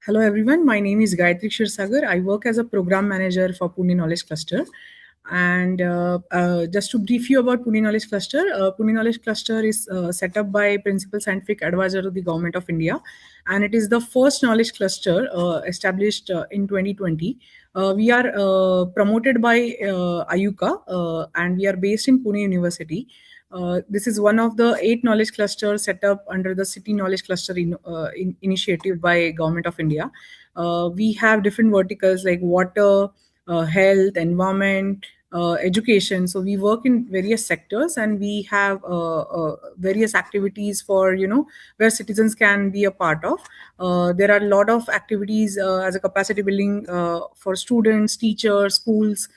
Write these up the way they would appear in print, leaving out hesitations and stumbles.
Hello everyone, my name is Gayatri Shirsagar. I work as a program manager for Pune Knowledge Cluster. And just to brief you about Pune Knowledge Cluster is set up by Principal Scientific Advisor of the Government of India, and it is the first knowledge cluster established in 2020. We are promoted by IUCA, and we are based in Pune University. This is one of the 8 knowledge clusters set up under the City Knowledge Cluster initiative by Government of India. We have different verticals like water, health, environment, education. So we work in various sectors, and we have various activities for where citizens can be a part of. There are a lot of activities as a capacity building for students, teachers, schools,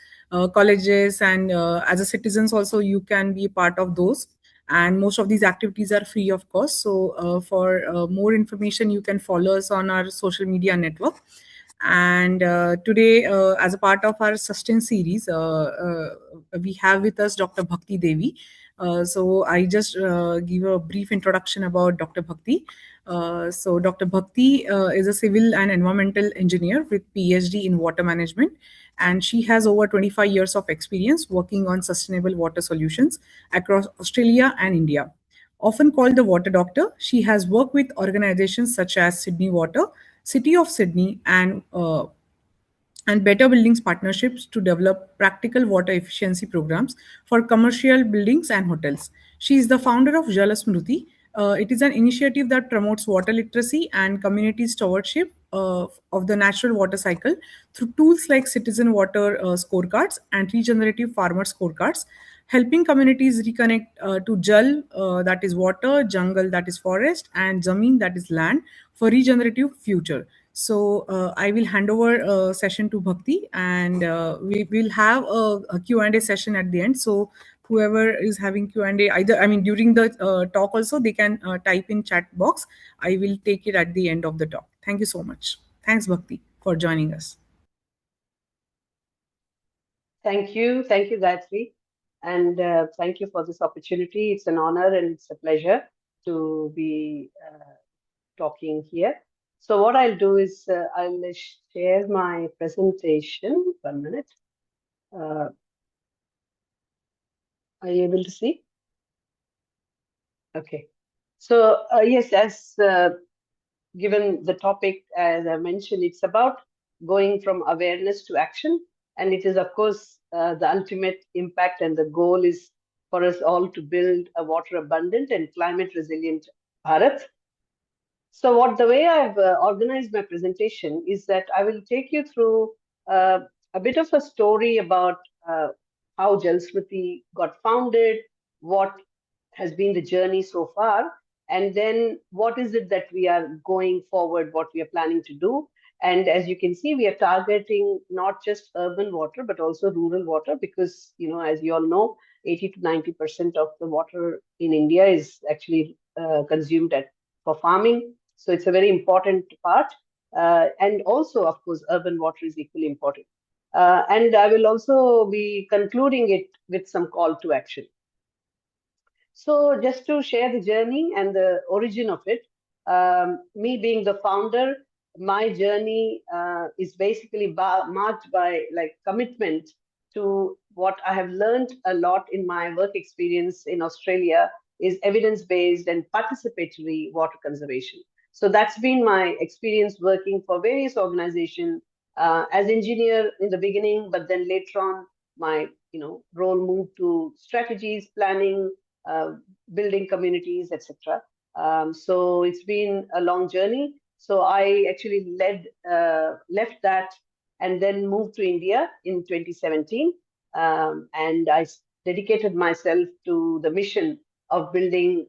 colleges, and as a citizens also you can be a part of those. And most of these activities are free of cost. So for more information you can follow us on our social media network. And today, as a part of our Sust-En series, we have with us Dr. Bhakti Devi. So I just give a brief introduction about Dr. Bhakti. So Dr. Bhakti is a civil and environmental engineer with PhD in water management, and she has over 25 years of experience working on sustainable water solutions across Australia and India. Often called the water doctor, she has worked with organizations such as Sydney Water, City of Sydney, and Better Buildings partnerships to develop practical water efficiency programs for commercial buildings and hotels. She is the founder of Jal Smruti. It is an initiative that promotes water literacy and community stewardship of the natural water cycle through tools like citizen water scorecards and regenerative farmer scorecards, helping communities reconnect to Jal, that is water, jungle, that is forest, and jameen, that is land, for regenerative future. So I will hand over session to Bhakti, and we will have a Q&A session at the end. So whoever is having Q&A, either, I mean, during the talk also, they can type in chat box. I will take it at the end of the talk. Thank you so much. Thanks, Bhakti, for joining us. Thank you, Gayatri, and thank you for this opportunity. It's an honor and it's a pleasure to be talking here. So what I'll do is I'll share my presentation. 1 minute. Are you able to see? Okay. So yes, as given the topic, as I mentioned, it's about going from awareness to action. And it is, of course, the ultimate impact, and the goal is for us all to build a water abundant and climate resilient Bharat. So the way I've organized my presentation is that I will take you through a bit of a story about how Jal Smruti got founded, what has been the journey so far, and then what is it that we are going forward, what we are planning to do. And as you can see, we are targeting not just urban water, but also rural water, because, as you all know, 80 to 90% of the water in India is actually consumed for farming. So it's a very important part. And also, of course, urban water is equally important. And I will also be concluding it with some call to action. So just to share the journey and the origin of it, me being the founder, my journey is basically marked by commitment to what I have learned a lot in my work experience in Australia is evidence-based and participatory water conservation. So that's been my experience working for various organizations as engineer in the beginning, but then later on my role moved to strategies, planning, building communities, etc. So it's been a long journey. So I actually left that and then moved to India in 2017. And I dedicated myself to the mission of building,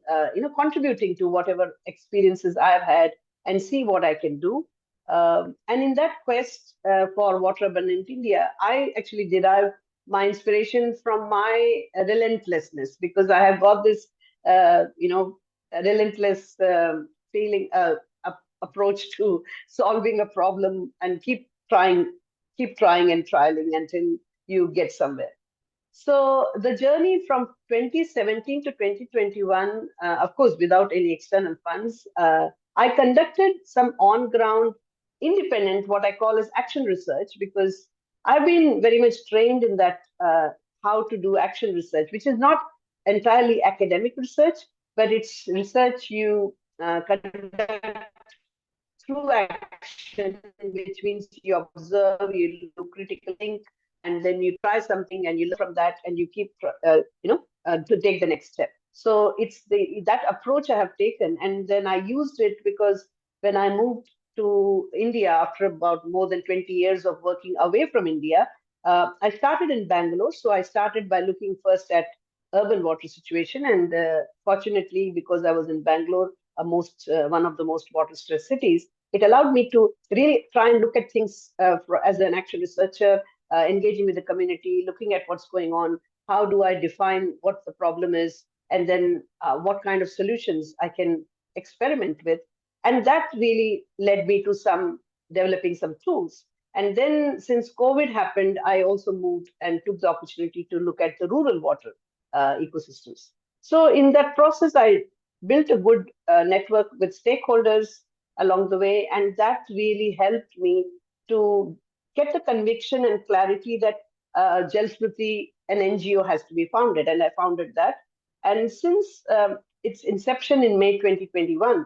contributing to whatever experiences I've had and see what I can do. And in that quest for water abundant India, I actually derive my inspiration from my relentlessness, because I have got this, relentless feeling, approach to solving a problem, and keep trying and trialing until you get somewhere. So the journey from 2017 to 2021, of course, without any external funds, I conducted some on-ground independent, what I call as action research, because I've been very much trained in that how to do action research, which is not entirely academic research, but it's research you conduct through action, which means you observe, you do critical think, and then you try something and you learn from that, and you keep, to take the next step. So it's that approach I have taken, and then I used it because when I moved to India after about more than 20 years of working away from India, I started in Bangalore. So I started by looking first at urban water situation, and fortunately, because I was in Bangalore, one of the most water stressed cities, it allowed me to really try and look at things as an action researcher, engaging with the community, looking at what's going on, how do I define what the problem is, and then what kind of solutions I can experiment with. And that really led me to developing some tools. And then since COVID happened, I also moved and took the opportunity to look at the rural water ecosystems. So in that process, I built a good network with stakeholders along the way, and that really helped me to get the conviction and clarity that Jal Smruti, an NGO, has to be founded, and I founded that. And since its inception in May 2021,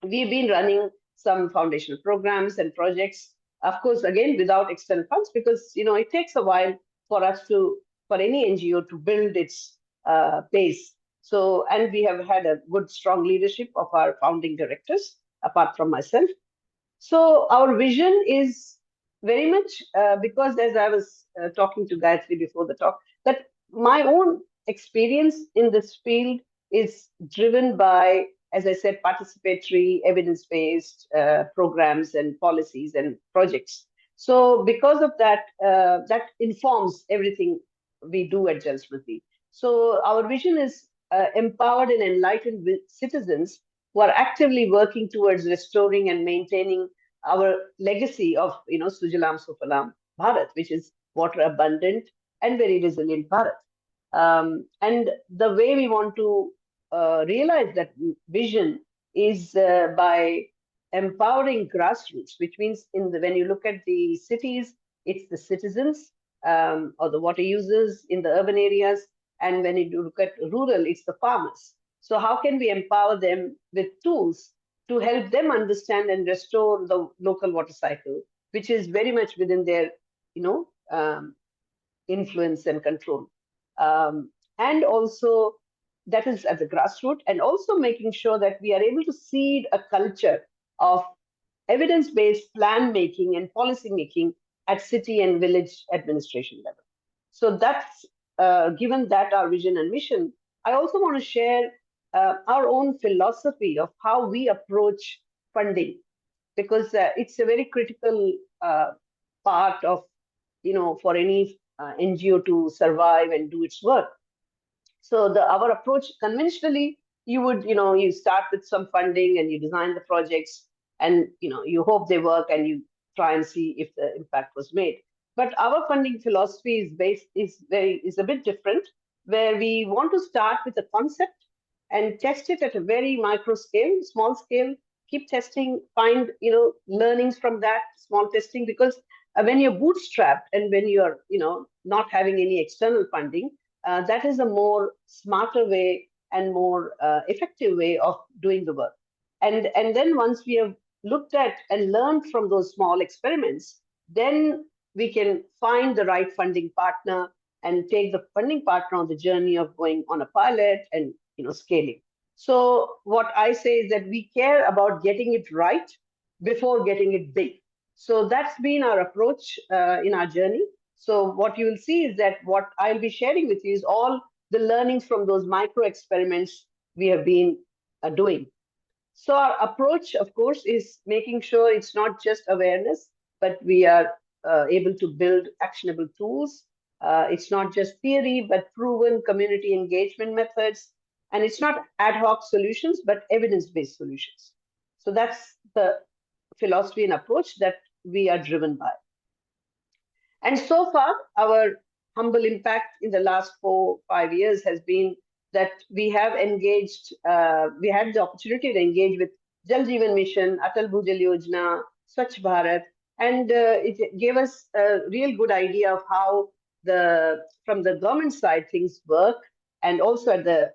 we've been running some foundational programs and projects, of course, again, without external funds, because, it takes a while for any NGO to build its base. So, and we have had a good, strong leadership of our founding directors, apart from myself. So our vision is very much, because as I was talking to Gayatri before the talk, that my own experience in this field is driven by, as I said, participatory, evidence-based programs and policies and projects. So because of that, that informs everything we do at Jal Smruti. So our vision is empowered and enlightened citizens who are actively working towards restoring and maintaining our legacy of, Sujalam Sufalam Bharat, which is water abundant and very resilient Bharat. And the way we want to realize that vision is by empowering grassroots, which means when you look at the cities, it's the citizens or the water users in the urban areas. And when you look at rural, it's the farmers. So how can we empower them with tools to help them understand and restore the local water cycle, which is very much within their, influence and control. And also that is at the grassroots, and also making sure that we are able to seed a culture of evidence-based plan making and policy making at city and village administration level. So that's given that our vision and mission, I also want to share our own philosophy of how we approach funding, because it's a very critical part of, for any NGO to survive and do its work. So our approach conventionally, you start with some funding and you design the projects, and you hope they work and you try and see if the impact was made. But our funding philosophy is a bit different, where we want to start with a concept and test it at a very micro scale, small scale, keep testing, find learnings from that small testing, because when you're bootstrapped and when you're not having any external funding, that is a more smarter way and more effective way of doing the work. And then once we have looked at and learned from those small experiments, then we can find the right funding partner and take the funding partner on the journey of going on a pilot and scaling. So what I say is that we care about getting it right before getting it big. So that's been our approach in our journey. So what you will see is that what I'll be sharing with you is all the learnings from those micro experiments we have been doing. So our approach, of course, is making sure it's not just awareness, but we are able to build actionable tools. It's not just theory, but proven community engagement methods. And it's not ad hoc solutions, but evidence-based solutions. So that's the philosophy and approach that we are driven by. And so far, our humble impact in the last 4-5 years has been that we have engaged, we had the opportunity to engage with Jal Jeevan Mission, Atal Bhujal Yojana, Swachh Bharat, and it gave us a real good idea of how from the government side things work, and also at the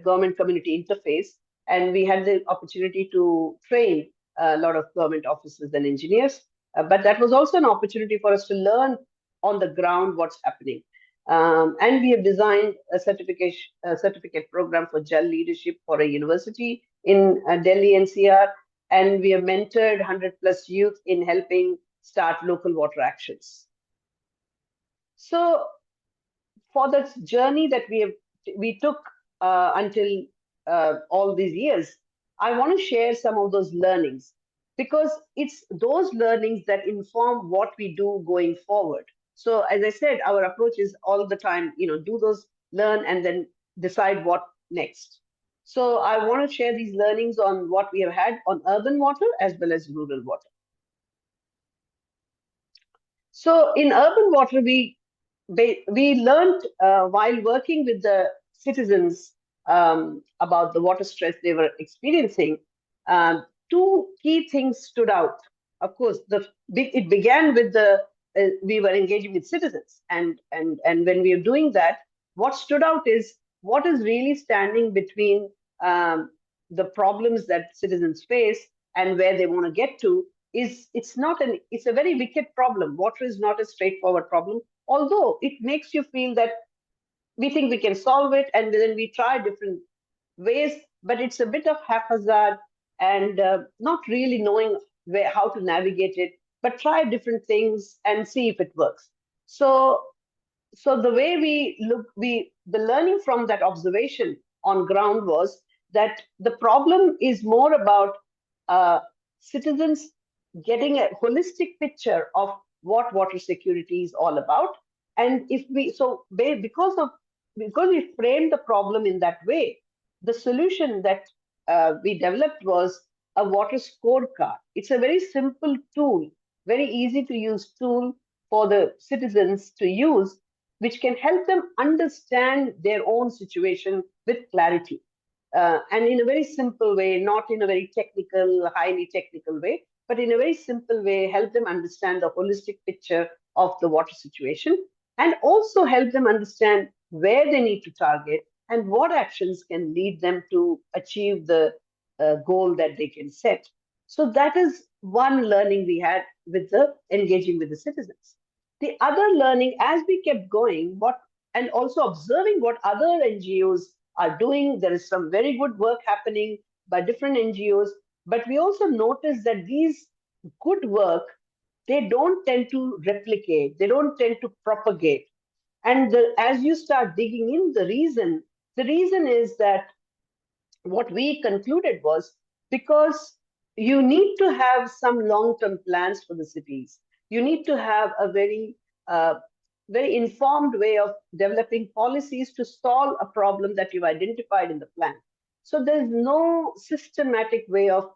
government community interface. And we had the opportunity to train a lot of government officers and engineers. But that was also an opportunity for us to learn on the ground what's happening. And we have designed a certificate program for Jal leadership for a university in Delhi NCR, and we have mentored 100 plus youth in helping start local water actions. So for the journey that we took until all these years, I want to share some of those learnings, because it's those learnings that inform what we do going forward. So as I said, our approach is all the time, do those, learn, and then decide what next. So I want to share these learnings on what we have had on urban water as well as rural water. So in urban water, we learned while working with the citizens about the water stress they were experiencing. Two key things stood out. Of course, it began with we were engaging with citizens, and when we are doing that, what stood out is what is really standing between the problems that citizens face and where they want to get to. It's a very wicked problem. Water is not a straightforward problem, although it makes you feel that we think we can solve it, and then we try different ways, but it's a bit of haphazard and not really knowing how to navigate it, but try different things and see if it works. So the way the learning from that observation on ground was that the problem is more about citizens getting a holistic picture of what water security is all about. And because we framed the problem in that way, the solution that we developed was a water scorecard. It's a very simple tool, very easy to use tool for the citizens to use, which can help them understand their own situation with clarity. And in a very simple way, not in a very technical, highly technical way, but in a very simple way, help them understand the holistic picture of the water situation, and also help them understand where they need to target and what actions can lead them to achieve the goal that they can set. So that is one learning we had with the engaging with the citizens. The other learning, as we kept going, and also observing what other NGOs are doing, there is some very good work happening by different NGOs, but we also noticed that these good work, they don't tend to replicate, they don't tend to propagate. And as you start digging in, the reason is that what we concluded was because you need to have some long-term plans for the cities. You need to have a very informed way of developing policies to solve a problem that you've identified in the plan. So there's no systematic way of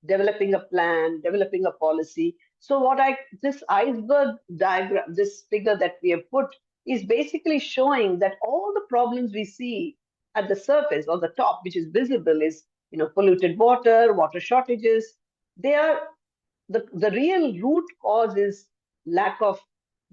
developing a plan, developing a policy. So this iceberg diagram, this figure that we have put, is basically showing that all the problems we see at the surface or the top, which is visible, is polluted water, water shortages. They are the real root cause is lack of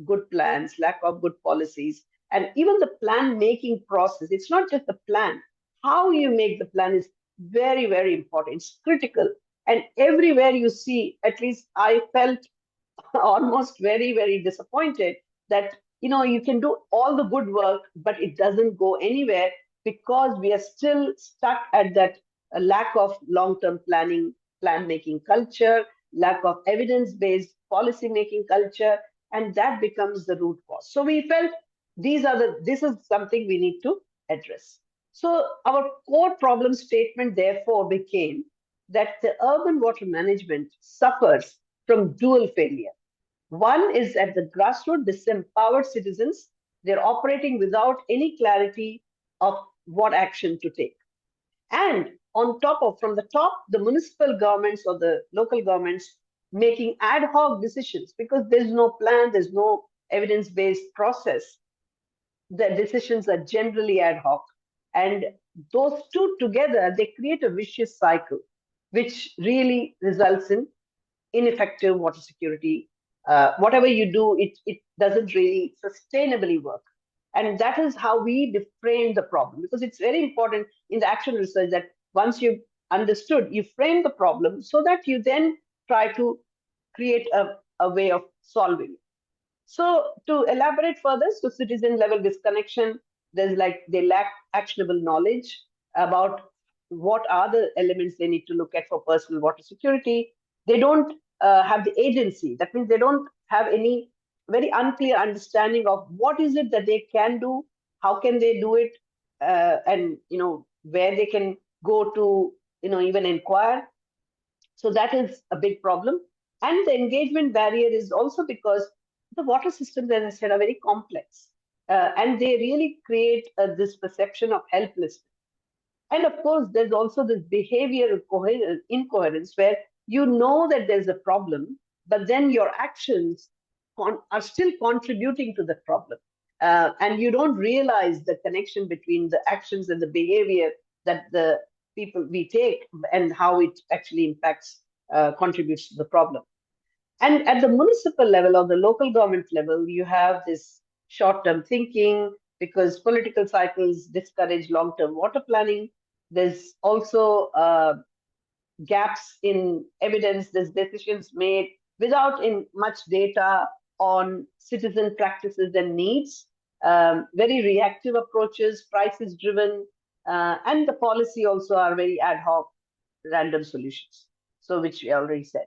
good plans, lack of good policies, and even the plan making process. It's not just the plan. How you make the plan is very, very important. It's critical. And everywhere you see, at least I felt almost very, very disappointed that you can do all the good work, but it doesn't go anywhere because we are still stuck at that lack of long-term planning, plan-making culture, lack of evidence-based policy-making culture, and that becomes the root cause. So we felt this is something we need to address. So our core problem statement, therefore, became that the urban water management suffers from dual failure. One is at the grassroots, disempowered citizens. They're operating without any clarity of what action to take. And from the top, the municipal governments or the local governments making ad hoc decisions because there's no plan, there's no evidence-based process. The decisions are generally ad hoc. And those two together, they create a vicious cycle. which really results in ineffective water security. Whatever you do, it doesn't really sustainably work. And that is how we frame the problem, because it's very important in the action research that once you've understood, you frame the problem so that you then try to create a way of solving it. So to elaborate further, so citizen level disconnection, there's like they lack actionable knowledge about what are the elements they need to look at for personal water security. They don't have the agency. That means they don't have any very unclear understanding of what is it that they can do, how can they do it, and where they can go to even inquire. So that is a big problem. And the engagement barrier is also because the water systems, as I said, are very complex. And they really create this perception of helplessness. And of course, there's also this behavioral incoherence where you know that there's a problem, but then your actions are still contributing to the problem. And you don't realize the connection between the actions and the behavior that the people we take and how it actually impacts, contributes to the problem. And at the municipal level or the local government level, you have this short term thinking because political cycles discourage long term water planning. There's also gaps in evidence, there's decisions made without in much data on citizen practices and needs, very reactive approaches, prices driven, and the policy also are very ad hoc, random solutions. So, which we already said.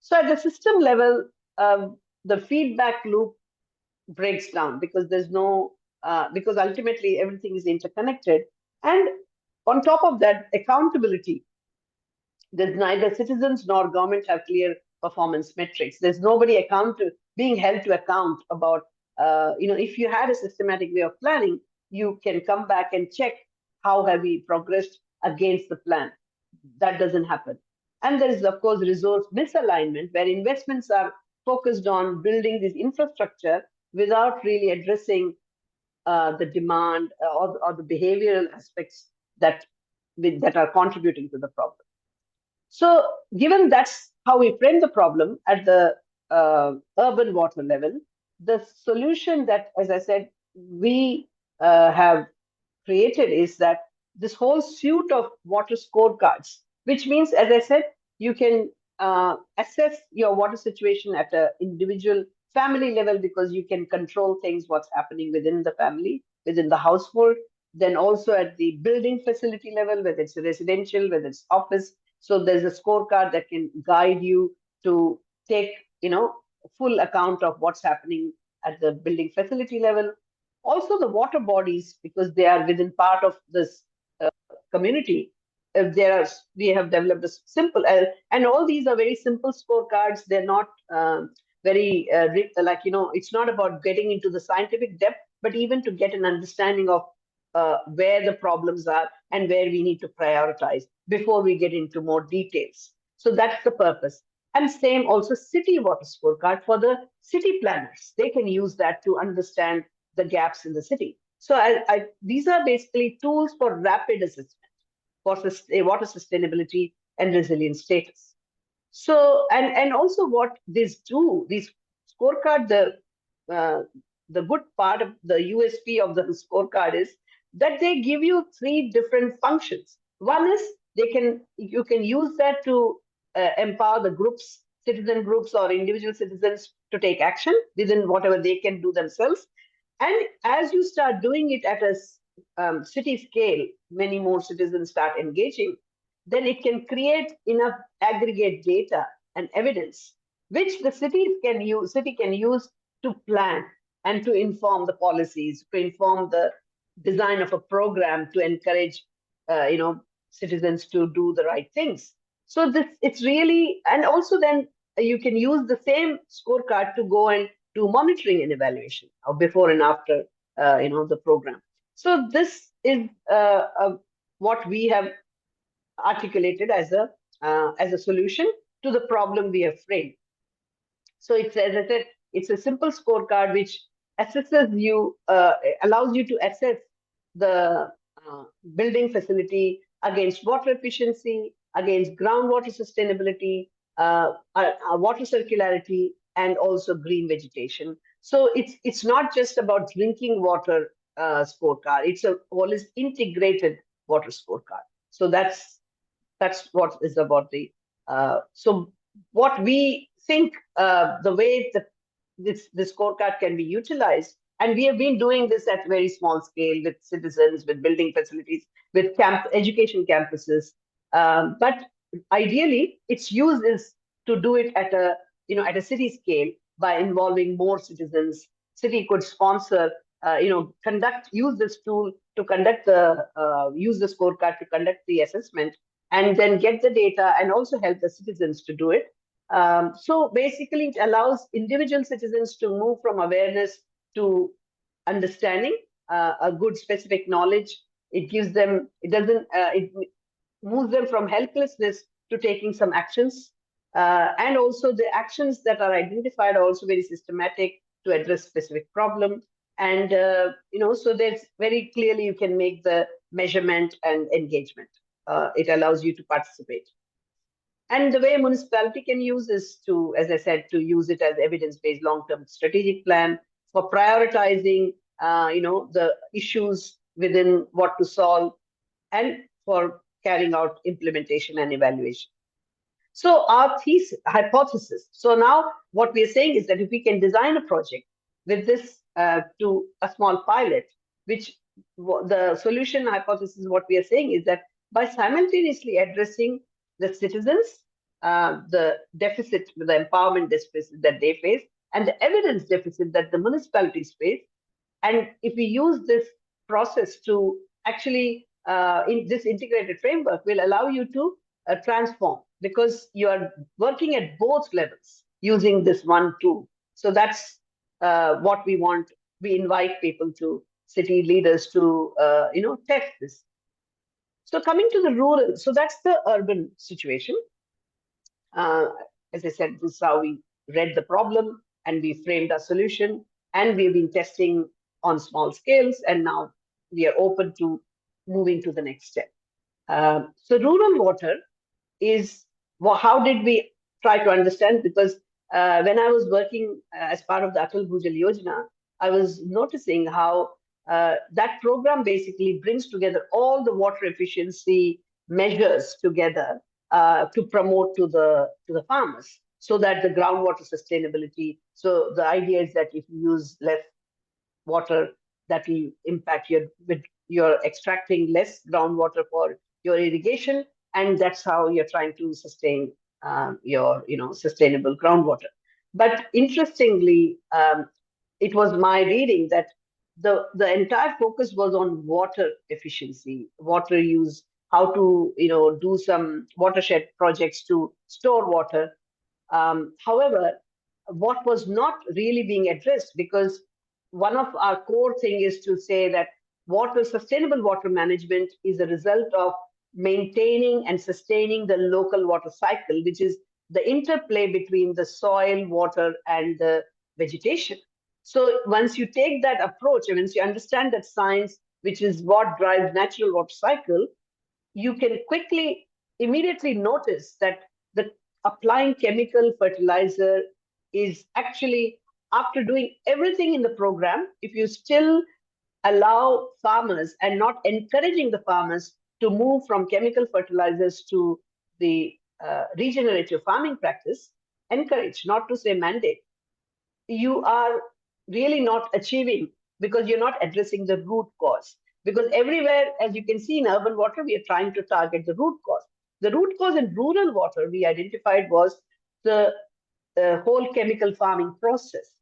So, at the system level, the feedback loop breaks down because there's no, because ultimately everything is interconnected. And on top of that, accountability. There's neither citizens nor government have clear performance metrics. There's nobody being held to account about, if you had a systematic way of planning, you can come back and check how have we progressed against the plan. That doesn't happen. And there is, of course, resource misalignment where investments are focused on building this infrastructure without really addressing the demand or the behavioral aspects that are contributing to the problem. So, given that's how we frame the problem at the urban water level, the solution that, as I said, we have created is that this whole suite of water scorecards, which means, as I said, you can assess your water situation at an individual family level because you can control things, what's happening within the family, within the household. Then also at the building facility level, whether it's residential, whether it's office. So there's a scorecard that can guide you to take, full account of what's happening at the building facility level. Also the water bodies, because they are within part of this community. We have developed a simple, and all these are very simple scorecards. They're not very it's not about getting into the scientific depth, but even to get an understanding of where the problems are and where we need to prioritize before we get into more details. So that's the purpose. And same also city water scorecard for the city planners. They can use that to understand the gaps in the city. So these are basically tools for rapid assessment for water sustainability and resilience status. So, and also what these scorecard, the good part of the USP of the scorecard is that they give you 3 different functions. One is you can use that to empower the groups, citizen groups or individual citizens to take action within whatever they can do themselves. And as you start doing it at a city scale, many more citizens start engaging, then it can create enough aggregate data and evidence, which the city can use to plan and to inform the policies, to inform the design of a program to encourage, citizens to do the right things. So it's really, and also then you can use the same scorecard to go and do monitoring and evaluation of before and after, the program. So this is what we have articulated as a solution to the problem we have framed. So it's, as I said, it's a simple scorecard which assesses you, allows you to assess the building facility against water efficiency, against groundwater sustainability, water circularity, and also green vegetation. So it's not just about drinking water scorecard. It's a all is integrated water scorecard. So that's what is about the so what we think the way that this scorecard can be utilized, and we have been doing this at very small scale with citizens, with building facilities, with education campuses, but ideally its use is to do it at a at a city scale by involving more citizens. City could sponsor, conduct, use this tool to conduct the use the scorecard to conduct the assessment, and then get the data and also help the citizens to do it. So basically, it allows individual citizens to move from awareness to understanding, a good specific knowledge. It gives them, it moves them from helplessness to taking some actions. And also the actions that are identified are also very systematic to address specific problem. And, so there's very clearly you can make the measurement and engagement. It allows you to participate. And the way municipality can use is to, as I said, to use it as evidence-based long-term strategic plan for prioritizing, the issues within what to solve, and for carrying out implementation and evaluation. So our hypothesis. So now what we are saying is that if we can design a project with this to a small pilot, which the solution hypothesis, what we are saying is that by simultaneously addressing the citizens, the deficit, the empowerment deficit that they face, and the evidence deficit that the municipalities face, and if we use this process to actually, in this integrated framework, will allow you to transform, because you are working at both levels using this one tool. So that's what we want. We invite people to, city leaders to, test this. So coming to the rural, so that's the urban situation. As I said, this is how we read the problem and we framed our solution, and we've been testing on small scales, and now we are open to moving to the next step. So rural water is, well, how did we try to understand? Because when I was working as part of the Atal Bhujal Yojana, I was noticing how that program basically brings together all the water efficiency measures together to promote to the farmers, so that the groundwater sustainability. So the idea is that if you use less water, that will impact you're extracting less groundwater for your irrigation, and that's how you're trying to sustain your sustainable groundwater. But interestingly, it was my reading that the entire focus was on water efficiency, water use, how to do some watershed projects to store water. However, what was not really being addressed, because one of our core thing is to say that sustainable water management is a result of maintaining and sustaining the local water cycle, which is the interplay between the soil, water, and the vegetation. So once you take that approach, and once you understand that science, which is what drives natural water cycle, you can immediately notice that the applying chemical fertilizer is actually, after doing everything in the program, if you still allow farmers and not encouraging the farmers to move from chemical fertilizers to the regenerative farming practice, encourage, not to say mandate, you are really not achieving, because you're not addressing the root cause. Because everywhere, as you can see in urban water, we are trying to target the root cause. The root cause in rural water we identified was the whole chemical farming process.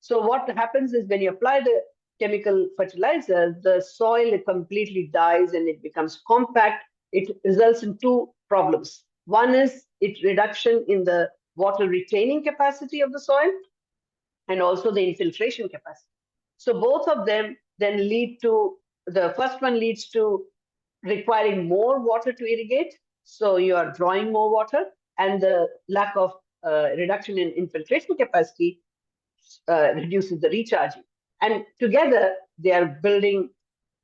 So what happens is, when you apply the chemical fertilizer, the soil completely dies and it becomes compact. It results in two problems. One is reduction in the water retaining capacity of the soil, and also the infiltration capacity. So both of them then lead to, the first one leads to requiring more water to irrigate. So you are drawing more water, and the lack of reduction in infiltration capacity reduces the recharging. And together they are building,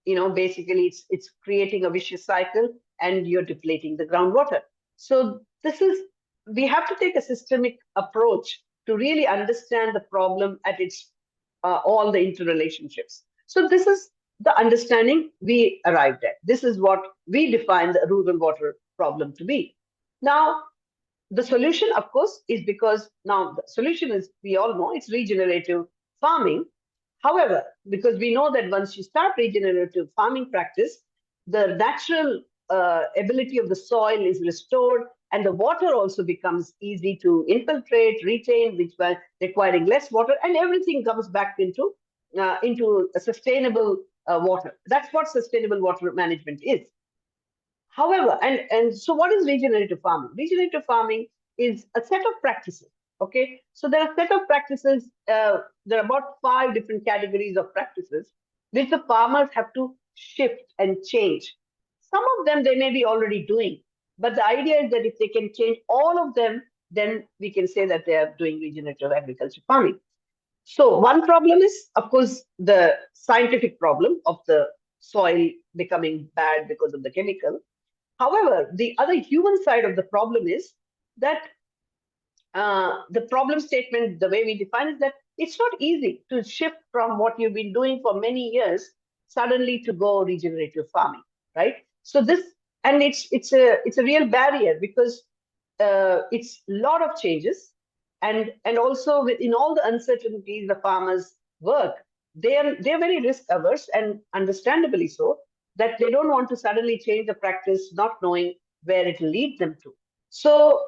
basically it's creating a vicious cycle, and you're depleting the groundwater. So we have to take a systemic approach to really understand the problem at its all the interrelationships. So this is the understanding we arrived at. This is what we define the rural water problem to be. Now, the solution, of course, is because now the solution is, we all know, it's regenerative farming. However, because we know that once you start regenerative farming practice, the natural ability of the soil is restored, and the water also becomes easy to infiltrate, retain, which by requiring less water, and everything comes back into a sustainable water. That's what sustainable water management is. However, and so what is regenerative farming? Regenerative farming is a set of practices. Okay, so there are a set of practices. There are about 5 different categories of practices which the farmers have to shift and change. Some of them they may be already doing, but the idea is that if they can change all of them, then we can say that they are doing regenerative agriculture farming. So one problem is, of course, the scientific problem of the soil becoming bad because of the chemical. However, the other human side of the problem is that the problem statement, the way we define it, that it's not easy to shift from what you've been doing for many years suddenly to go regenerative farming, right? So this, and it's a real barrier because it's a lot of changes, and also in all the uncertainties the farmers work, they're very risk averse, and understandably so, that they don't want to suddenly change the practice not knowing where it will lead them to. So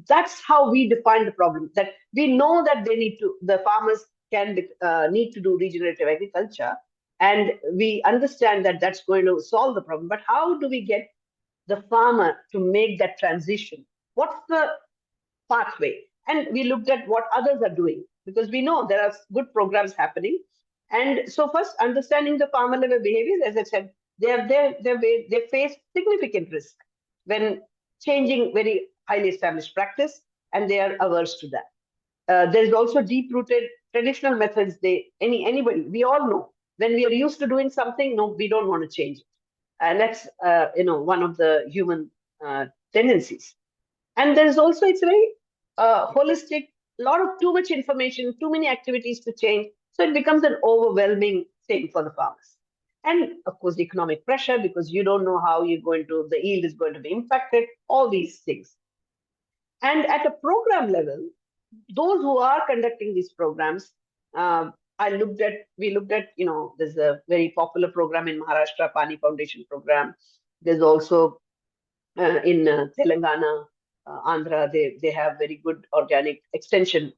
that's how we define the problem, that we know that the farmers need to do regenerative agriculture, and we understand that that's going to solve the problem. But how do we get the farmer to make that transition? What's the pathway? And we looked at what others are doing, because we know there are good programs happening. And so first, understanding the farmer level behaviors, as I said, they face significant risk when changing very highly established practice, and they are averse to that. There is also deep-rooted traditional methods. Anybody, we all know, when we are used to doing something, no, we don't want to change it. And that's one of the human tendencies. And there's also, it's a very holistic, lot of too much information, too many activities to change. So it becomes an overwhelming thing for the farmers. And of course, economic pressure, because you don't know how the yield is going to be impacted, all these things. And at a program level, those who are conducting these programs, we looked at, there's a very popular program in Maharashtra, Pani Foundation program. There's also in Telangana, Andhra, they have very good organic extension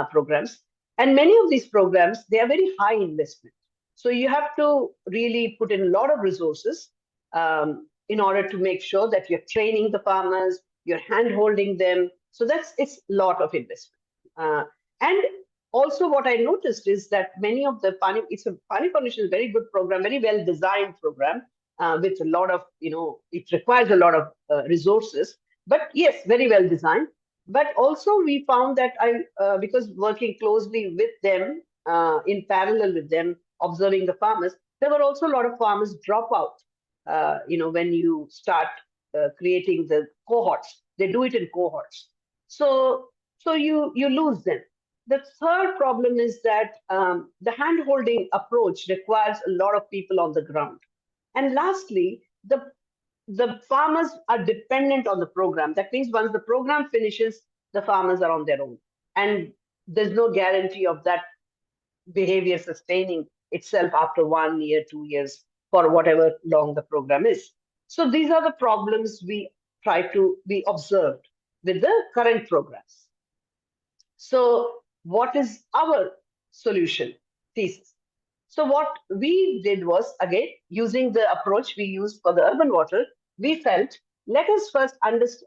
programs. And many of these programs, they are very high investment. So you have to really put in a lot of resources in order to make sure that you're training the farmers, you're hand-holding them. So it's a lot of investment. And also what I noticed is that many of the Pani Foundation is a very good program, very well-designed program with a lot of, it requires a lot of resources. But yes, very well designed. But also we found that because working closely with them, in parallel with them, observing the farmers, there were also a lot of farmers drop out. When you start creating the cohorts, they do it in cohorts. So you lose them. The third problem is that the hand-holding approach requires a lot of people on the ground. And lastly, the farmers are dependent on the program. That means once the program finishes, the farmers are on their own. And there's no guarantee of that behavior sustaining itself after 1 year, 2 years, for whatever long the program is. So these are the problems we observed with the current programs. So what is our solution thesis? So what we did was, again, using the approach we used for the urban water, we felt, let us first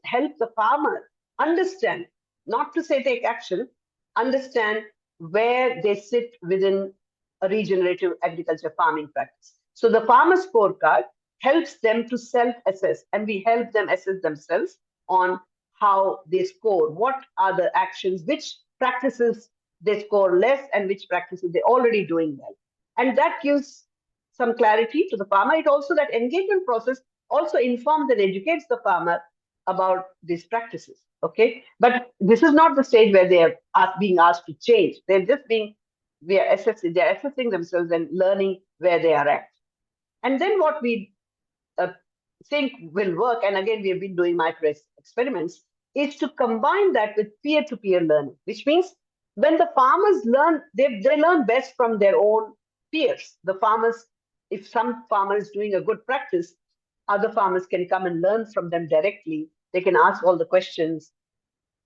help the farmer understand, not to say take action, understand where they sit within a regenerative agriculture farming practice. So the farmer scorecard helps them to self-assess, and we help them assess themselves on how they score, what are the actions, which practices they score less, and which practices they're already doing well. And that gives some clarity to the farmer. It also, that engagement process also informs and educates the farmer about these practices. Okay, but this is not the stage where they are being asked to change. They're just being, they're assessing themselves and learning where they are at. And then what we think will work, and again, we have been doing micro experiments, is to combine that with peer-to-peer learning, which means when the farmers learn, they learn best from their own peers. The farmers, if some farmer is doing a good practice, other farmers can come and learn from them directly. They can ask all the questions.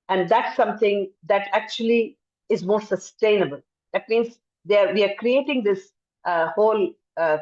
And that's something that actually is more sustainable. That means we are creating this whole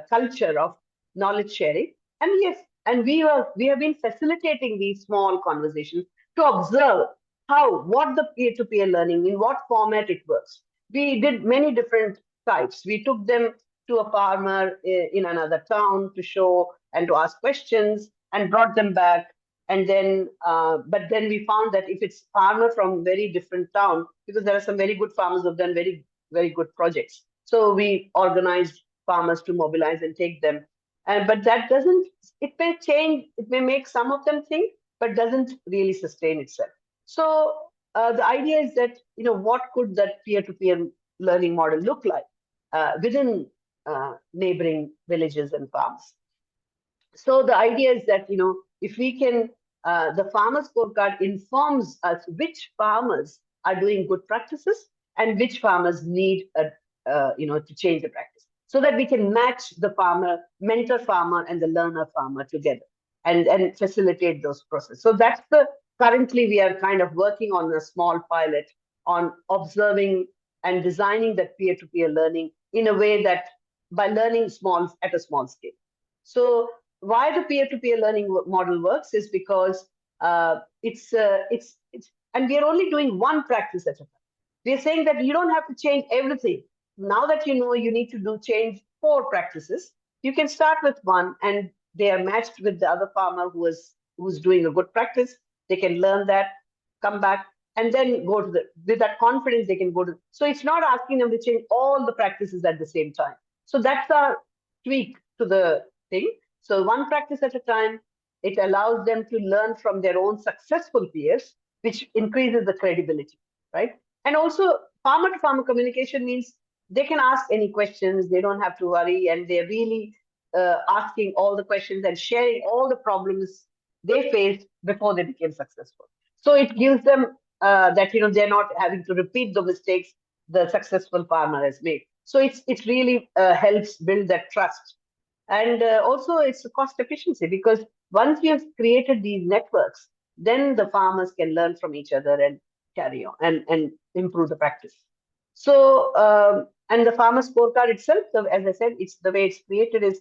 culture of knowledge sharing. And yes, and we have been facilitating these small conversations to observe what the peer-to-peer learning, in what format it works. We did many different types. We took them to a farmer in another town to show and to ask questions, and brought them back. And then, but then we found that if it's farmer from very different town, because there are some very good farmers who have done very, very good projects. So we organized farmers to mobilize and take them. But that doesn't, it may change, it may make some of them think, but doesn't really sustain itself. So the idea is that, what could that peer-to-peer learning model look like within neighboring villages and farms? So the idea is that, if we can, the farmer scorecard informs us which farmers are doing good practices and which farmers need, to change the practice, so that we can match the farmer, mentor farmer, and the learner farmer together, and facilitate those processes. So that's currently we are kind of working on a small pilot on observing and designing that peer-to-peer learning in a way that by learning at a small scale. So why the peer-to-peer learning model works is because it's and we are only doing one practice at a time. We are saying that you don't have to change everything. Now that you know you need to change 4 practices, you can start with one, and they are matched with the other farmer who's doing a good practice. They can learn that, come back, and then go to with that confidence they can go to. So it's not asking them to change all the practices at the same time. So that's our tweak to the thing. So one practice at a time, it allows them to learn from their own successful peers, which increases the credibility, right? And also farmer-to-farmer communication means they can ask any questions, they don't have to worry, and they're really asking all the questions and sharing all the problems they faced before they became successful. So it gives them that, they're not having to repeat the mistakes the successful farmer has made. So it really helps build that trust. And also it's a cost efficiency, because once we have created these networks, then the farmers can learn from each other and carry on and improve the practice. So, and the farmer scorecard itself, so as I said, it's the way it's created is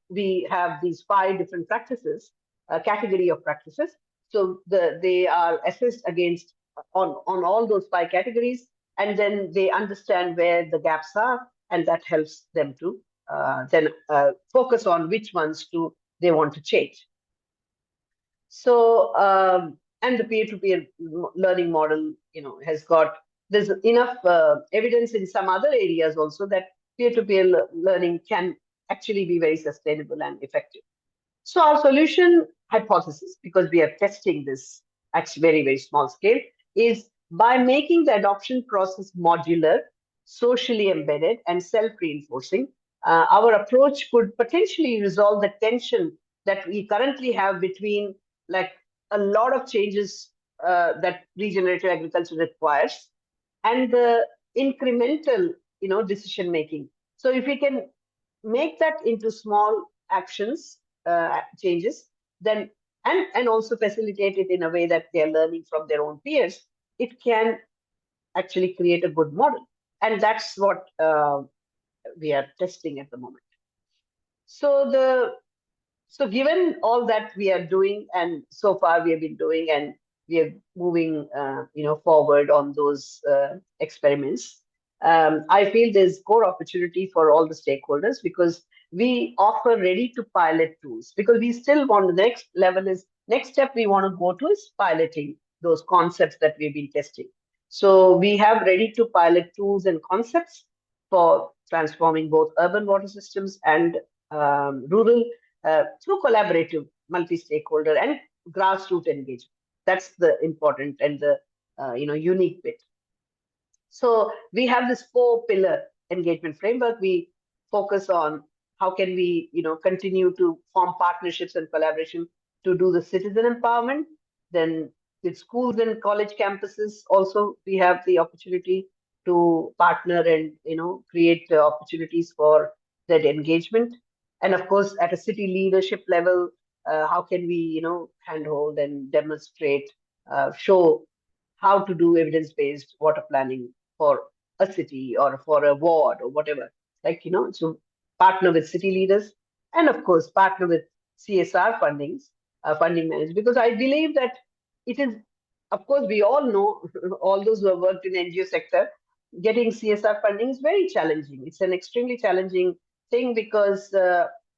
we have these 5 different practices, a category of practices. So they are assessed against on all those 5 categories, and then they understand where the gaps are, and that helps them to then focus on which ones they want to change. So, and the peer-to-peer learning model, there's enough evidence in some other areas also that peer-to-peer learning can actually be very sustainable and effective. So our solution hypothesis, because we are testing this at very, very small scale, is by making the adoption process modular, socially embedded, and self-reinforcing, our approach could potentially resolve the tension that we currently have between like a lot of changes that regenerative agriculture requires and the incremental, decision making. So if we can make that into small actions, changes, then and also facilitate it in a way that they are learning from their own peers, it can actually create a good model. And that's what we are testing at the moment. So given all that we are doing, and so far we have been doing, and we are moving, forward on those experiments, I feel there's core opportunity for all the stakeholders, because we offer ready to pilot tools, because we still want the next step we want to go to is piloting those concepts that we've been testing. So we have ready to pilot tools and concepts for transforming both urban water systems and rural through collaborative multi-stakeholder and grassroots engagement. That's the important and the unique bit. So we have this 4-pillar engagement framework. We focus on how can we, continue to form partnerships and collaboration to do the citizen empowerment. Then with schools and college campuses, also we have the opportunity to partner and create opportunities for that engagement. And of course, at a city leadership level, how can we, handhold and demonstrate, show how to do evidence-based water planning for a city or for a ward or whatever. So partner with city leaders and of course partner with CSR funding managers, because I believe that it is, of course, we all know, all those who have worked in the NGO sector, getting CSR funding is very challenging. It's an extremely challenging thing because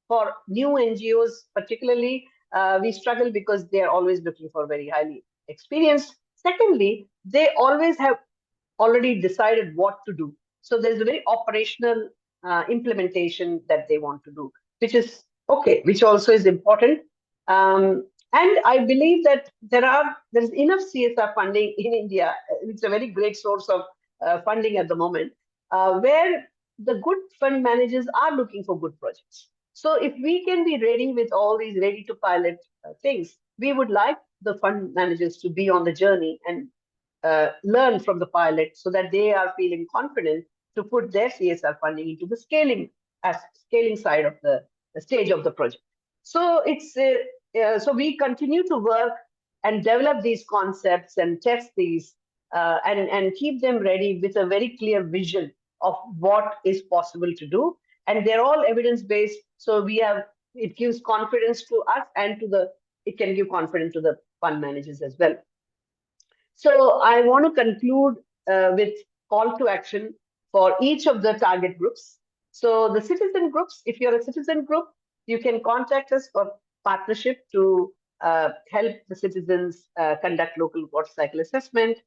for new NGOs, particularly, we struggle because they are always looking for very highly experienced. Secondly, they always have already decided what to do. So there's a very operational implementation that they want to do, which is okay, which also is important. And I believe that there's enough CSR funding in India. It's a very great source of funding at the moment, where the good fund managers are looking for good projects. So if we can be ready with all these ready to pilot things, we would like the fund managers to be on the journey and learn from the pilot so that they are feeling confident to put their CSR funding into the scaling side of the stage of the project. So so we continue to work and develop these concepts and test these and keep them ready with a very clear vision of what is possible to do. And they're all evidence-based. So it gives confidence to us and it can give confidence to the fund managers as well. So I want to conclude with call to action for each of the target groups. So the citizen groups, if you're a citizen group, you can contact us for partnership to help the citizens conduct local water cycle assessment,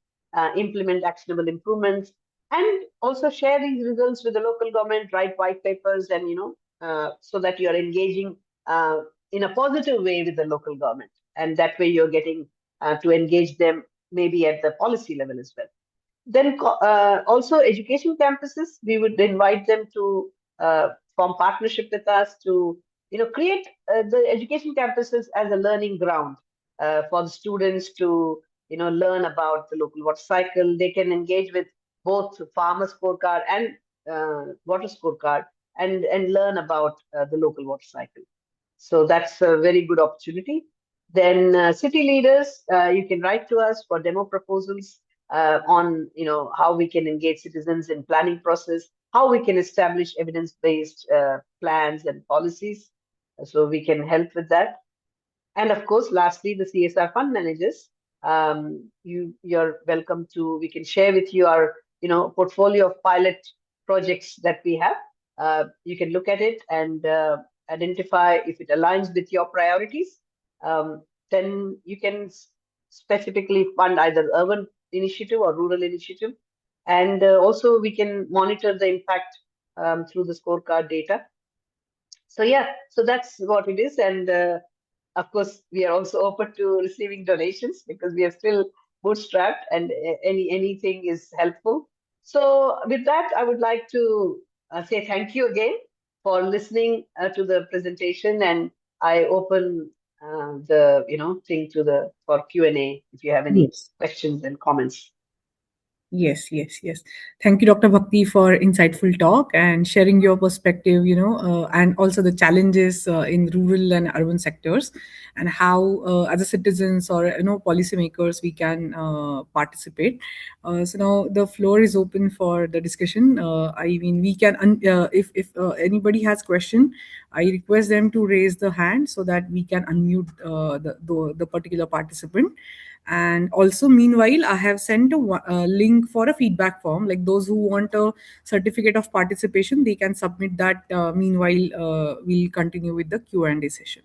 implement actionable improvements, and also share these results with the local government, write white papers, and so that you're engaging in a positive way with the local government. And that way you're getting to engage them maybe at the policy level as well. Then also education campuses, we would invite them to form partnership with us to create the education campuses as a learning ground for the students to learn about the local water cycle. They can engage with both farmer scorecard and water scorecard and learn about the local water cycle. So that's a very good opportunity. Then city leaders, you can write to us for demo proposals on how we can engage citizens in planning process, how we can establish evidence-based plans and policies. So we can help with that. And of course, lastly, the CSR fund managers, you're welcome to. We can share with you our portfolio of pilot projects that we have. You can look at it and identify if it aligns with your priorities. Then you can specifically fund either urban initiative or rural initiative. And also we can monitor the impact through the scorecard data. So yeah, so that's what it is. And of course, we are also open to receiving donations because we are still bootstrapped and anything is helpful. So with that, I would like to say thank you again for listening to the presentation, and I open the thing for Q&A if you have any questions and comments. Yes. Thank you, Dr. Bhakti, for insightful talk and sharing your perspective, and also the challenges in rural and urban sectors, and how, as a citizens or policymakers, we can participate. So now the floor is open for the discussion. I mean, we can, if anybody has question, I request them to raise the hand so that we can unmute the particular participant. And also, meanwhile, I have sent a link for a feedback form. Like those who want a certificate of participation, they can submit that. Meanwhile, we'll continue with the Q&A session.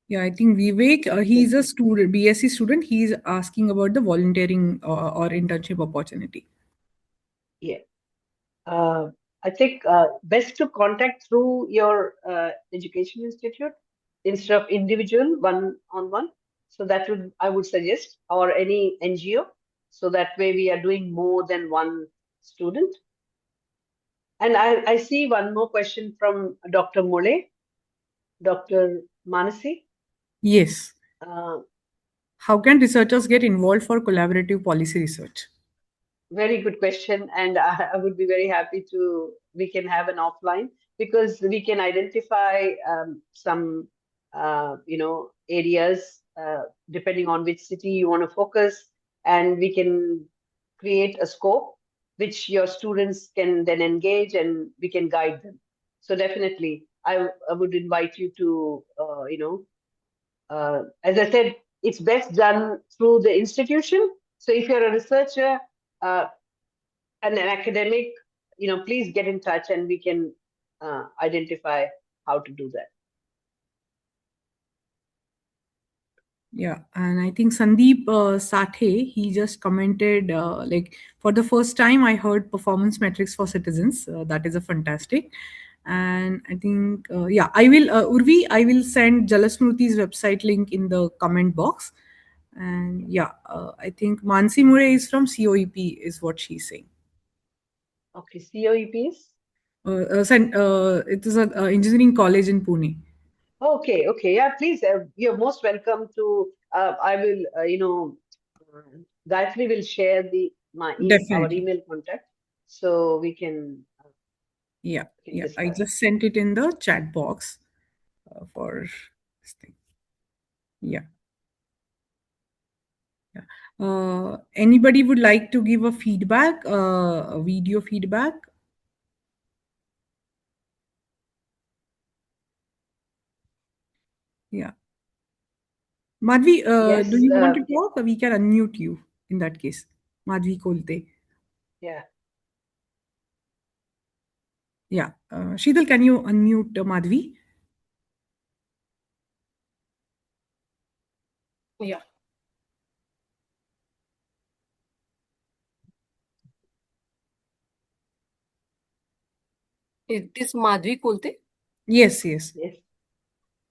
Yeah, I think Vivek, he's a student, BSc student. He's asking about the volunteering or internship opportunity. Yeah. I think best to contact through your education institute. instead of individual one-on-one. So that I would suggest, or any NGO. So that way we are doing more than one student. And I see one more question from Dr. Mole, Dr. Manasi. Yes. Uh, How can researchers get involved for collaborative policy research? Very good question, and I would be very happy to. We can have an offline, because we can identify some, areas depending on which city you want to focus, and we can create a scope which your students can then engage, and we can guide them. So definitely, I would invite you to, as I said, it's best done through the institution. So if you're a researcher, uh, and an academic, please get in touch, and we can identify how to do that. Yeah, and I think Sandeep Sathe, he just commented, like, for the first time I heard performance metrics for citizens. That is a fantastic. And I think, yeah, I will, Urvi, I will send Jal Smruti's website link in the comment box. And yeah, I think Mansi Mure is from COEP, is what she's saying. Okay, COEPs. It is an engineering college in Pune. Okay, yeah, please, you're most welcome to. I will, Gayatri will share our Definitely. email contact, so Yeah, we can yeah. I discuss. just sent it in the chat box for this thing. Yeah, yeah. Anybody would like to give a feedback, a video feedback? Yeah. Madhvi, do Yes, you want to talk? We can unmute you in that case. Madhvi Kolte. yeah. Yeah. Sheetal, can you unmute Madhvi? Yeah. It is Madhvi Kolte. Yes, yes. Yes.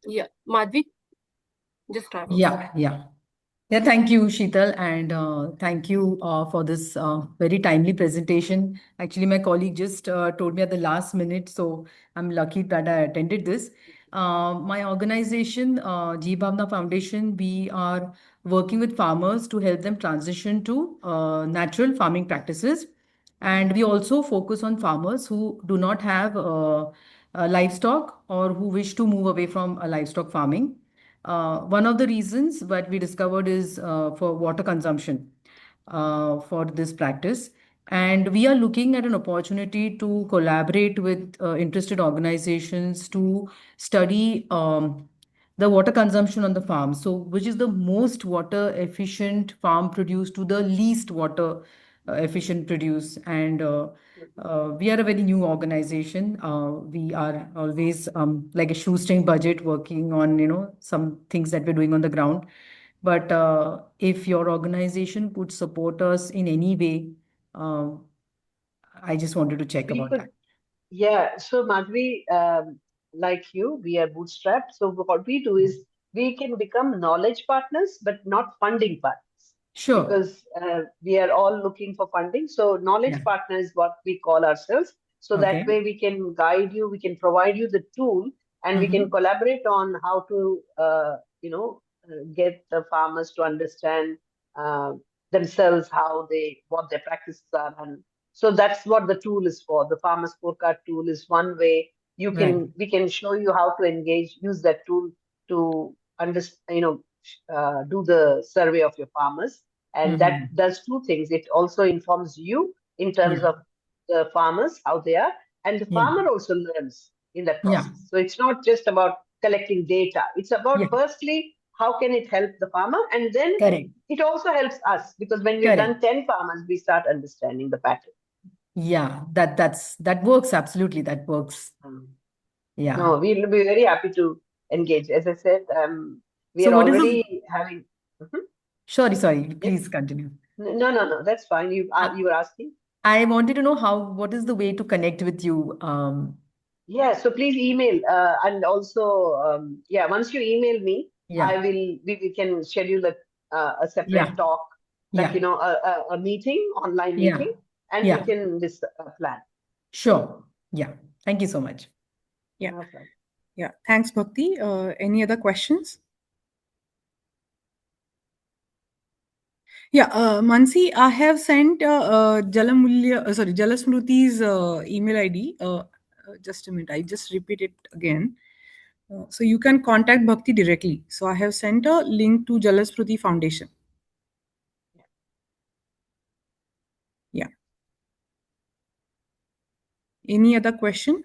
Yeah, Madhvi, just start. Yeah, yeah. Yeah, thank you, Sheetal, and thank you for this very timely presentation. Actually, my colleague just told me at the last minute, so I'm lucky that I attended this. My organization, Bhavna Foundation, we are working with farmers to help them transition to natural farming practices. And we also focus on farmers who do not have livestock or who wish to move away from livestock farming. One of the reasons that we discovered is for water consumption for this practice. And we are looking at an opportunity to collaborate with interested organizations to study the water consumption on the farm. So, which is the most water efficient farm produce to the least water efficient produce. And we are a very new organization. We are always like a shoestring budget, working on some things that we're doing on the ground. But if your organization could support us in any way, uh, I just wanted to check We about could that. Yeah, so Madhvi, like you, we are bootstrapped. So what we do is we can become knowledge partners, but not funding partners, Sure. because we are all looking for funding. So knowledge Yeah. partner is what we call ourselves. So that Okay. way we can guide you, we can provide you the tool, and we can Mm-hmm. collaborate on how to, get the farmers to understand uh, themselves, what their practices are, and so that's what the tool is for. The farmer scorecard tool is one way Right. we can show you how to use that tool to do the survey of your farmers. And that Mm-hmm. does two things. It also informs you in terms Yeah. of the farmers, how they are, and the Yeah. farmer also learns in that Yeah. process. So it's not just about collecting data. It's about, Yeah. firstly, how can it help the farmer? And then Correct. it also helps us, because when we've Correct. done 10 farmers, we start understanding the pattern. Yeah. That works. Absolutely. That works. Yeah. No, we'll be very happy to engage. As I said, we So are what is the already having. Mhm. sorry, Yes. please continue. No, that's fine. You I, you were asking. I wanted to know what is the way to connect with you? Yeah, so please email and also once you email me, Yeah. we can schedule a separate Yeah. talk, like Yeah. a meeting, online Yeah. meeting, and we Yeah. can plan. Sure. Yeah. Thank you so much. Yeah. No problem. Yeah. Thanks, Bhakti. Any other questions? Yeah, Mansi, I have sent Jal Smruti's email ID. Just a minute, I just repeat it again. So you can contact Bhakti directly. So I have sent a link to Jal Smruti Foundation. Yeah. Any other question?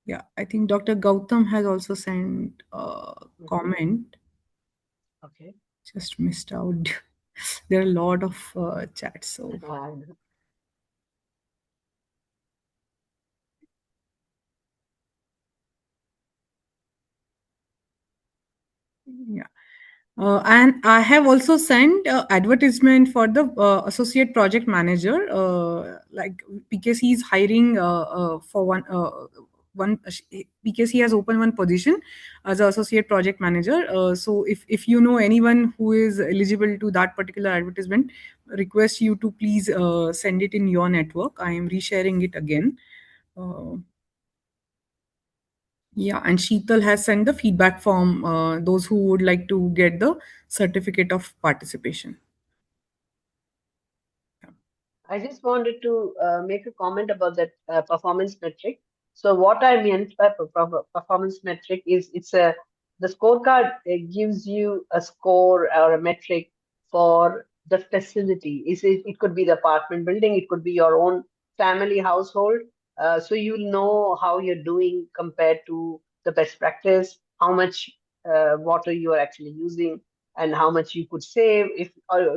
Yeah, I think Dr. Gautam has also sent a comment. Okay. Just missed out. There are a lot of chats. So yeah. And I have also sent advertisement for the associate project manager. Like PKC is hiring for PKC has opened one position as an associate project manager. So if you know anyone who is eligible to that particular advertisement, request you to please send it in your network. I am resharing it again. Yeah, and Sheetal has sent the feedback form, those who would like to get the certificate of participation. I just wanted to make a comment about that performance metric. So what I meant by performance metric is the scorecard gives you a score or a metric for the facility. It could be the apartment building, it could be your own family household. So you'll know how you're doing compared to the best practice, how much water you are actually using, and how much you could save if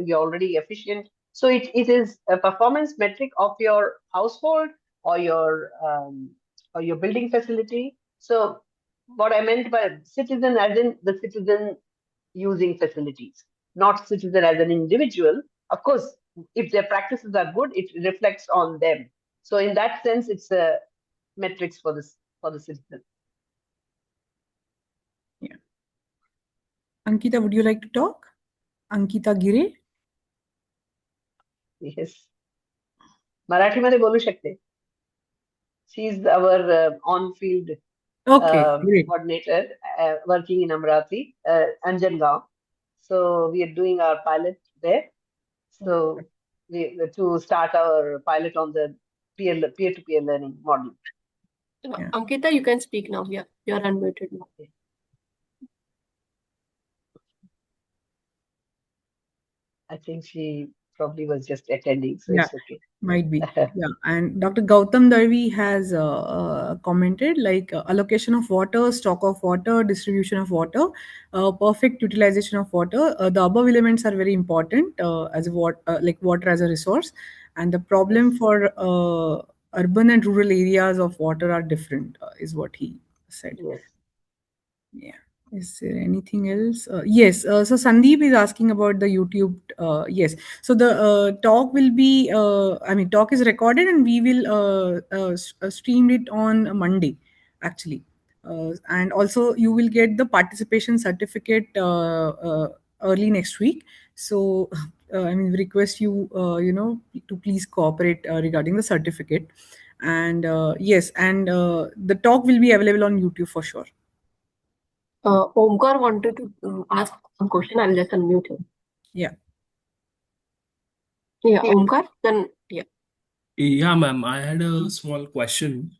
you're already efficient. So it is a performance metric of your household or your building facility. So what I meant by citizen as in the citizen using facilities, not citizen as an individual. Of course, if their practices are good, it reflects on them. So in that sense, it's a metrics for the citizen. Yeah. Ankita, would you like to talk? Ankita Gire? Yes. मराठीमध्ये बोलू शकते. She is our on-field Okay, great. coordinator working in Amrati and Jangal. So we are doing our pilot there. So to start our pilot on the peer-to-peer learning model. Yeah. Ankita, you can speak now. Yeah, you're unmuted now. I think she probably was just attending, so Yeah, it's okay. might be. Yeah, and Dr. Gautam Darvi has commented like allocation of water, stock of water, distribution of water, perfect utilization of water. The above elements are very important as like water as a resource, and the problem Yes. for urban and rural areas of water are different, is what he said. Yes. Yeah. Is there anything else? Yes. So Sandeep is asking about the YouTube. Yes. So the talk will be, talk is recorded and we will stream it on Monday, actually. And also you will get the participation certificate early next week. So, we request you, to please cooperate regarding the certificate. And yes, and the talk will be available on YouTube for sure. Omkar wanted to ask some question. I'll just unmute him. Yeah. Yeah, Omkar, then yeah. Yeah, ma'am. I had a small question.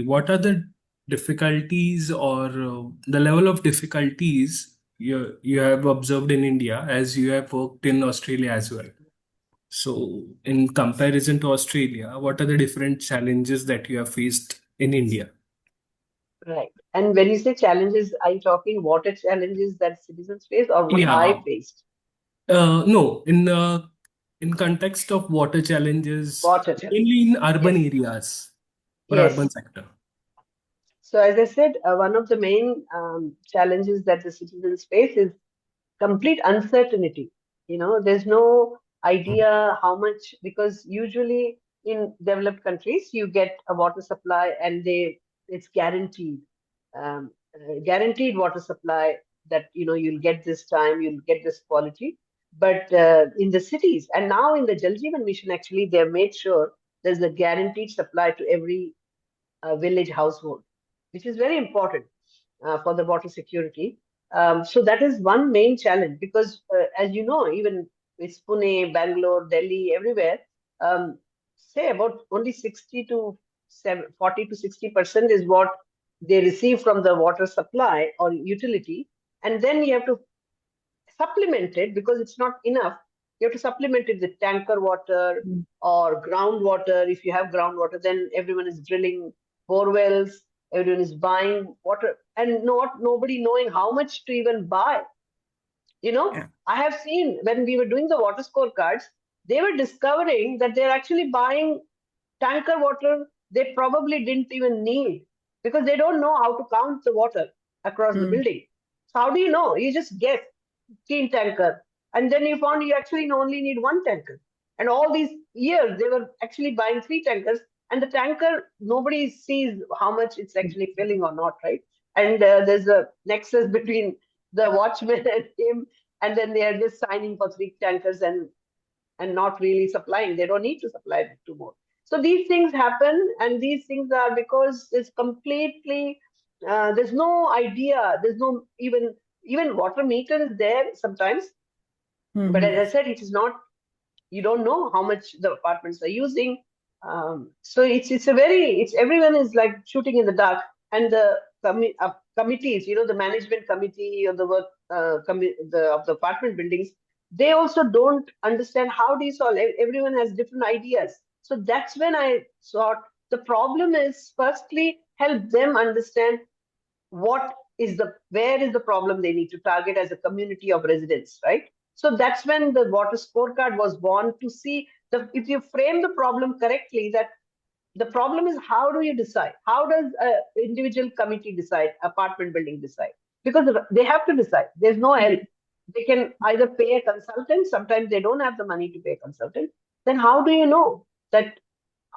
What are the difficulties or the level of difficulties you have observed in India as you have worked in Australia as well? So, in comparison to Australia, what are the different challenges that you have faced in India? Right. And when you say challenges, are you talking water challenges that citizens face or what I Yeah. faced? No, in context of water challenges, Water challenges. mainly in urban Yes. areas or Yes. urban sector. So as I said, one of the main challenges that the citizens face is complete uncertainty. There's no idea how much, because usually in developed countries you get a water supply and it's guaranteed, guaranteed water supply, that you'll get this time, you'll get this quality. But in the cities, and now in the Jal Jeevan Mission, actually they have made sure there's a guaranteed supply to every village household, which is very important for the water security. So that is one main challenge, because as you know, even it's Pune, Bangalore, Delhi, everywhere, say about only 40 to 60% is what they receive from the water supply or utility. And then you have to supplement it, because it's not enough. You have to supplement it with tanker water or groundwater. If you have groundwater, then everyone is drilling bore wells, everyone is buying water, and nobody knowing how much to even buy. Yeah. I have seen when we were doing the water scorecards, they were discovering that they're actually buying tanker water they probably didn't even need, because they don't know how to count the water across the building. So how do you know? You just guess 15 tanker, and then you found you actually only need one tanker. And all these years they were actually buying 3 tankers, and the tanker, nobody sees how much it's actually filling or not, right? And there's a nexus between the watchman and him, and then they are just signing for 3 tankers and not really supplying. They don't need to supply 2 more. So these things happen, and these things are because it's completely there's no idea. There's no even water meter is there sometimes, but as I said, it is not. You don't know how much the apartments are using. So it's everyone is like shooting in the dark, and the committees, the management committee or the work of the apartment buildings, they also don't understand how do you solve. Everyone has different ideas. So that's when I thought the problem is, firstly, help them understand where is the problem they need to target as a community of residents, right? So that's when the water scorecard was born, to see if you frame the problem correctly, that the problem is, how do you decide? How does an individual committee decide, apartment building decide? Because they have to decide. There's no help. They can either pay a consultant. Sometimes they don't have the money to pay a consultant. Then how do you know that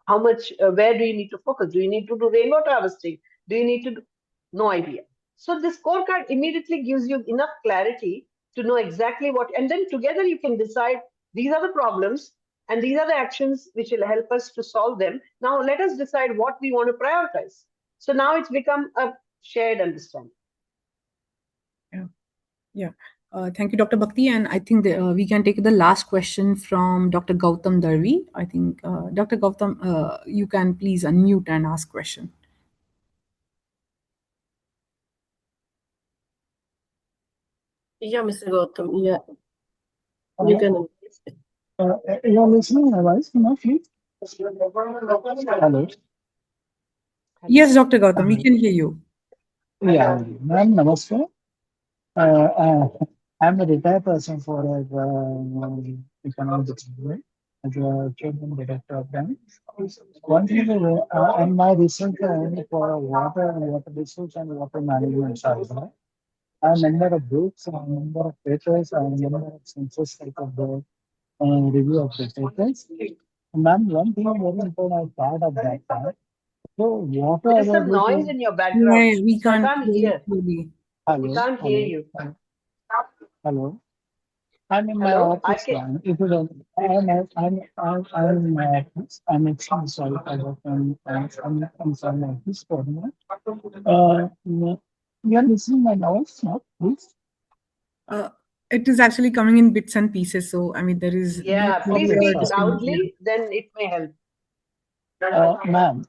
how much, where do you need to focus? Do you need to do rainwater harvesting? Do you need to do? No idea. So the scorecard immediately gives you enough clarity to know exactly what, and then together you can decide these are the problems and these are the actions which will help us to solve them. Now let us decide what we want to prioritize. So now it's become a shared understanding. Yeah. Thank you, Dr. Bhakti. And I think we can take the last question from Dr. Gautam Darvi. I think, Dr. Gautam, you can please unmute and ask question. Yeah, Mr. Gautam. Yeah. You can. You're listening my voice, please? Hello. Yes, Dr. Gautam, we can hear you. Yeah, ma'am, namaste. I'm a retired person for economics department as a chairman director of them. One thing is, and my research for water resource and water management side. I'm a member of groups, I'm a member of papers, I'm a member of census type of the review of the papers. Ma'am, one thing very important part of that part. So water There's some noise availability. in your background. Yeah, we So I can't can't hear hear. clearly. We can't hear you. Hello. I'm in my Hello? I office can. now. If you don't, I'm in my office. I'm extremely sorry for that. I'm sorry, my office for that. You're listening my noise now, please. It is actually coming in bits and pieces. So, I mean, there is Yeah, no please Okay, speak sorry. loudly, then it may help. Ma'am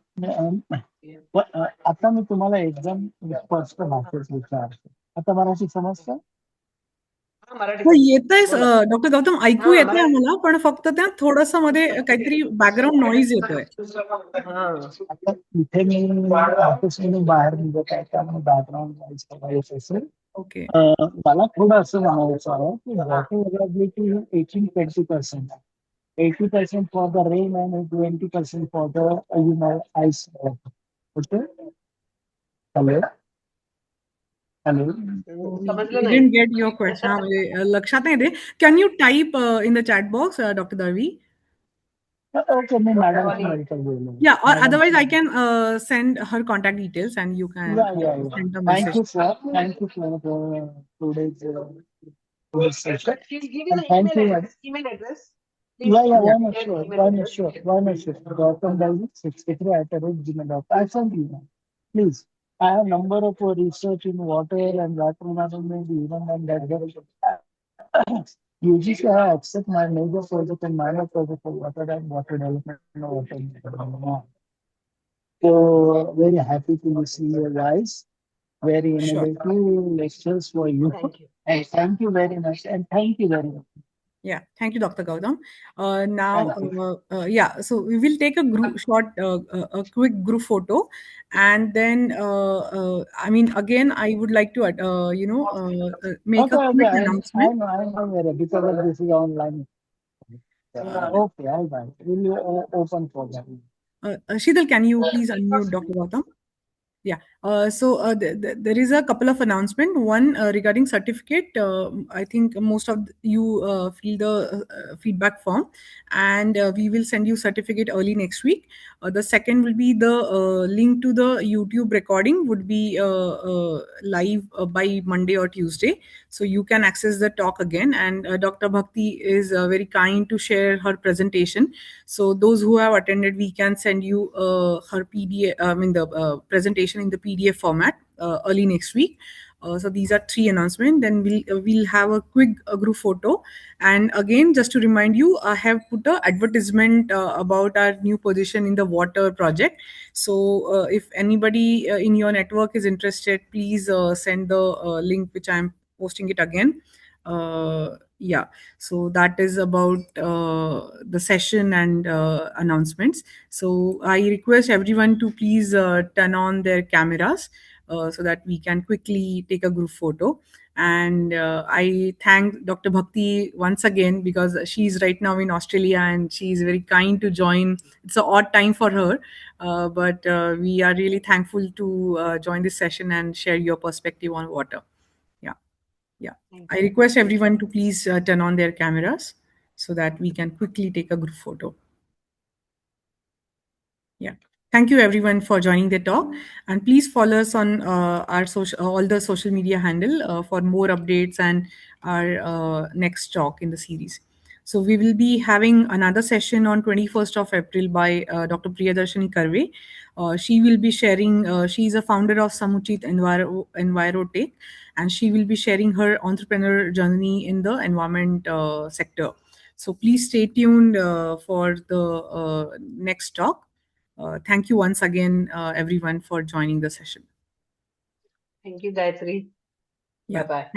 आता मी तुम्हाला एकदम स्पष्ट भाषेत विचारतो आता मराठी समजतं हा, मराठी हो, समजतं. येतंय बोला. डॉक्टर गौतम, ऐकू हा, येतंय मराठी. आम्हाला, पण फक्त त्या थोडंसं मध्ये काहीतरी बॅकग्राऊंड नॉईज येतोय. हा. आता इथे मी ऑफिसमधून बाहेर निघत आहे त्यामुळे बॅकग्राऊंड नॉईज येत असेल. ओके. मला थोडं असं म्हणायचं आहे की water availability 18-20%. 80% for the rain and 20% for the ice water. Okay. Hello. Hello. We समझलो didn't नहीं get your question. लक्षात नाही दे. Can you type in the chat box, Dr. Darvi? Okay, मैं मैडम Sorry. से मिलकर बोलूँ. Yeah, or मैडम otherwise से- I can send her contact details and you can Yeah. send a Thank message. you, sir. Thank you for today's session. She'll give you And the thank you. email address. Please Yeah, share why not? the Sure. email Why not? address. Sure. Why not? Sure. Gautam Dalvi, 63@gmail.com. I sent you. Please. I have number of research in water and water management, even and that. UGC have accept my major project and minor project for water and water development. And water management. So very happy to see your guys. Very Sure. innovative lectures for you. Thank you. And thank you very much. And thank you very much. Yeah, thank you, Dr. Gautam. Now, Thank yeah, so we will take a quick group photo, and then, I mean, again, I would like to, make a quick announcement. I know where because of this is online. Okay, all right. Will you open for them? Shidal, can you please unmute Dr. Gautam? Yeah. There is a couple of announcements. One regarding certificate. I think most of you fill the feedback form, and we will send you certificate early next week. The second will be the link to the YouTube recording would be live by Monday or Tuesday, so you can access the talk again. And Dr. Bhakti is very kind to share her presentation. So those who have attended, we can send you her PDF, I mean the presentation in the PDF format early next week. So these are three announcements. Then we'll have a quick group photo. And again, just to remind you, I have put a advertisement about our new position in the water project. So if anybody in your network is interested, please send the link which I'm posting it again. Yeah, so that is about the session and announcements. So I request everyone to please turn on their cameras so that we can quickly take a group photo. And I thank Dr. Bhakti once again because she's right now in Australia and she's very kind to join. It's an odd time for her, but we are really thankful to join this session and share your perspective on water. Yeah. Thank I request everyone to please turn on their cameras so that we can quickly take a group photo. Yeah. Thank you everyone for joining the talk, and please follow us on all the social media handle for more updates and our next talk in the series. So we will be having another session on 21st of April by Dr. Priyadarshini Karve. She will be sharing, she is a founder of Samuchit Envirotech, and she will be sharing her entrepreneur journey in the environment sector. So please stay tuned for the next talk. Thank you once again, everyone, for joining the session. you, Gayatri. Yeah. Bye-bye. Thank